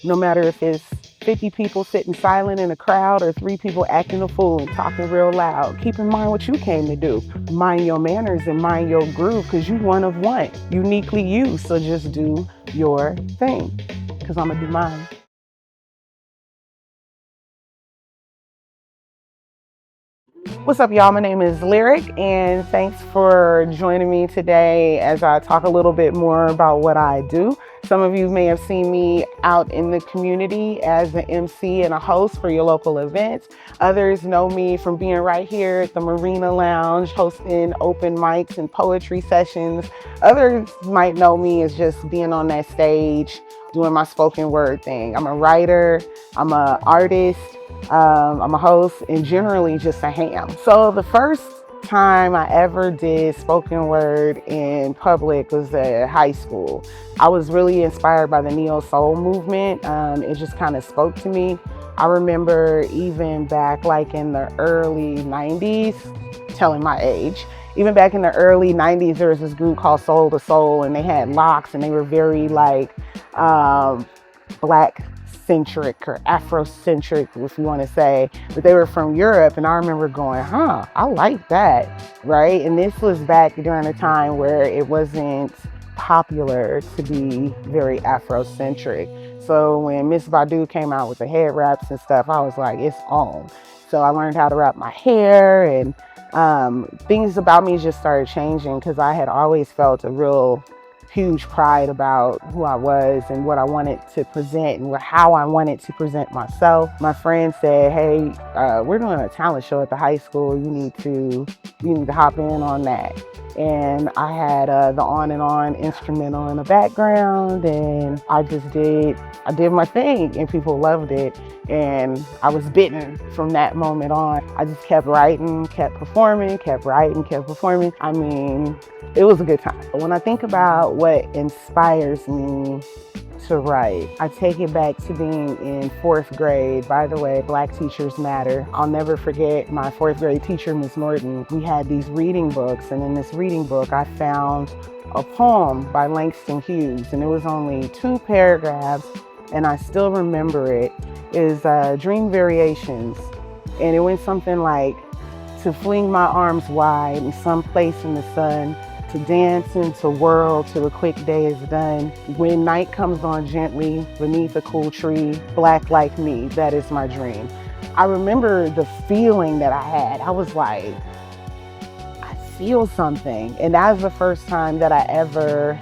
no matter if it's 50 people sitting silent in a crowd or 3 people acting a fool and talking real loud. Keep in mind what you came to do. Mind your manners and mind your groove, because you one of one, uniquely you. So just do your thing, because I'm going to do mine. What's up, y'all? My name is Lyric, and thanks for joining me today as I talk a little bit more about what I do. Some of you may have seen me out in the community as an MC and a host for your local events. Others know me from being right here at the Marina Lounge, hosting open mics and poetry sessions. Others might know me as just being on that stage, doing my spoken word thing. I'm a writer, I'm an artist, I'm a host, and generally just a ham. So the first time I ever did spoken word in public was at high school. I was really inspired by the neo soul movement. It just kind of spoke to me. I remember even back like in the early 90s, telling my age, even back in the early 90s, there was this group called Soul to Soul, and they had locks, and they were very like Black centric or Afrocentric, if you want to say, but they were from Europe. And I remember going, I like that, right? And this was back during a time where it wasn't popular to be very Afrocentric. So when Miss Badu came out with the head wraps and stuff, I was like, it's on. So I learned how to wrap my hair, and things about me just started changing, because I had always felt a real huge pride about who I was and what I wanted to present and how I wanted to present myself. My friend said, hey, we're doing a talent show at the high school. You need to hop in on that. And I had the On and On instrumental in the background, and I did my thing, and people loved it. And I was bitten from that moment on. I just kept writing, kept performing, kept writing, kept performing. I mean, it was a good time. But when I think about what inspires me to write, I take it back to being in 4th grade. By the way, Black Teachers Matter. I'll never forget my 4th grade teacher, Miss Norton. We had these reading books, and in this reading book, I found a poem by Langston Hughes, and it was only 2 paragraphs, and I still remember it. Is Dream Variations, and it went something like, to fling my arms wide in some place in the sun, to dance and to whirl till a quick day is done. When night comes on gently beneath a cool tree, black like me, that is my dream. I remember the feeling that I had. I was like, I feel something. And that was the first time that I ever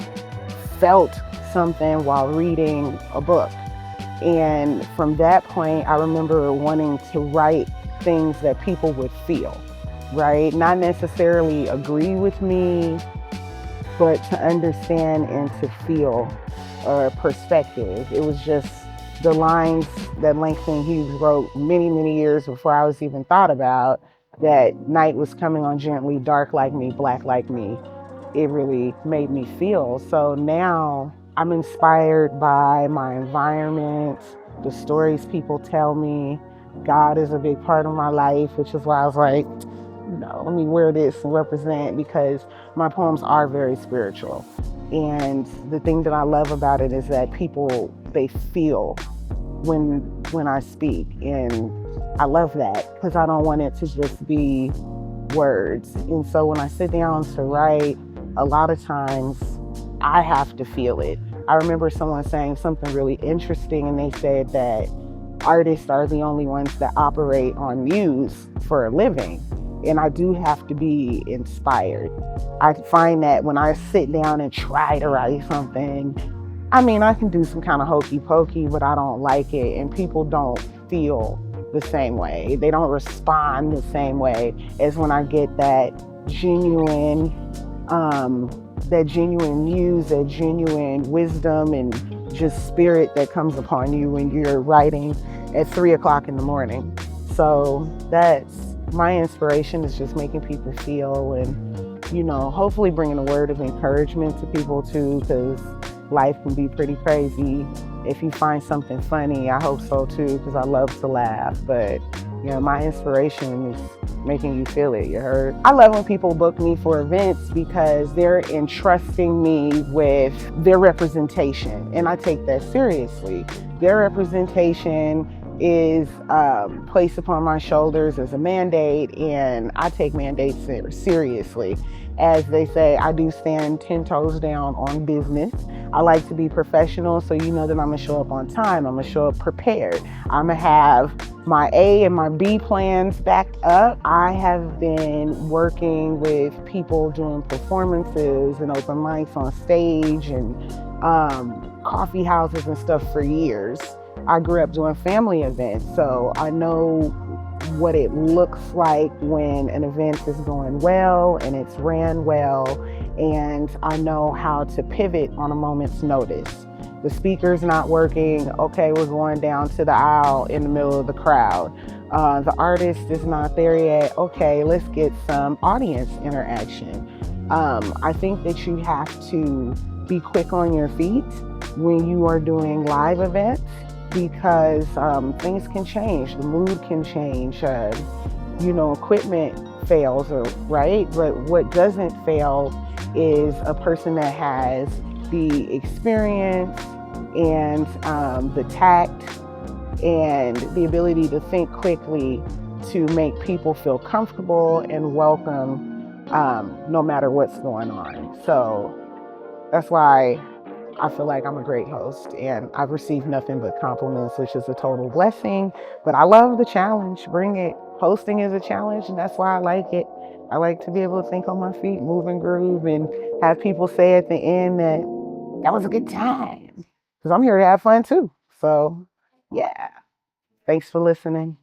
felt something while reading a book. And from that point, I remember wanting to write things that people would feel, right? Not necessarily agree with me, but to understand and to feel a perspective. It was just the lines that Langston Hughes wrote many, many years before I was even thought about, that night was coming on gently, dark like me, black like me. It really made me feel. So now I'm inspired by my environment, the stories people tell me. God is a big part of my life, which is why I was like, let me wear this and represent, because my poems are very spiritual. And the thing that I love about it is that people, they feel when I speak. And I love that, because I don't want it to just be words. And so when I sit down to write, a lot of times I have to feel it. I remember someone saying something really interesting, and they said that artists are the only ones that operate on muse for a living. And I do have to be inspired. I find that when I sit down and try to write something, I mean, I can do some kind of hokey pokey, but I don't like it, and people don't feel the same way. They don't respond the same way as when I get that genuine muse, that genuine wisdom and just spirit that comes upon you when you're writing at 3 o'clock in the morning. So that's my inspiration, is just making people feel, and hopefully bringing a word of encouragement to people too, because life can be pretty crazy. If you find something funny, I hope so too, because I love to laugh. But You know, my inspiration is making you feel it. You heard? I love when people book me for events because they're entrusting me with their representation, and I take that seriously. Their representation is placed upon my shoulders as a mandate, and I take mandates seriously. As they say, I do stand 10 toes down on business. I like to be professional, so you know that I'm gonna show up on time. I'm gonna show up prepared. I'm gonna have my A and my B plans backed up. I have been working with people doing performances and open mics on stage and coffee houses and stuff for years. I grew up doing family events, so I know what it looks like when an event is going well and it's ran well, and I know how to pivot on a moment's notice. The speaker's not working, okay, we're going down to the aisle in the middle of the crowd. The artist is not there yet, okay, let's get some audience interaction. I think that you have to be quick on your feet when you are doing live events, because things can change, the mood can change, equipment fails, right? But what doesn't fail is a person that has the experience and the tact and the ability to think quickly to make people feel comfortable and welcome, no matter what's going on. So that's why I feel like I'm a great host, and I've received nothing but compliments, which is a total blessing. But I love the challenge. Bring it. Hosting is a challenge, and that's why I like it. I like to be able to think on my feet, move and groove, and have people say at the end that was a good time. Because I'm here to have fun too. So, yeah. Thanks for listening.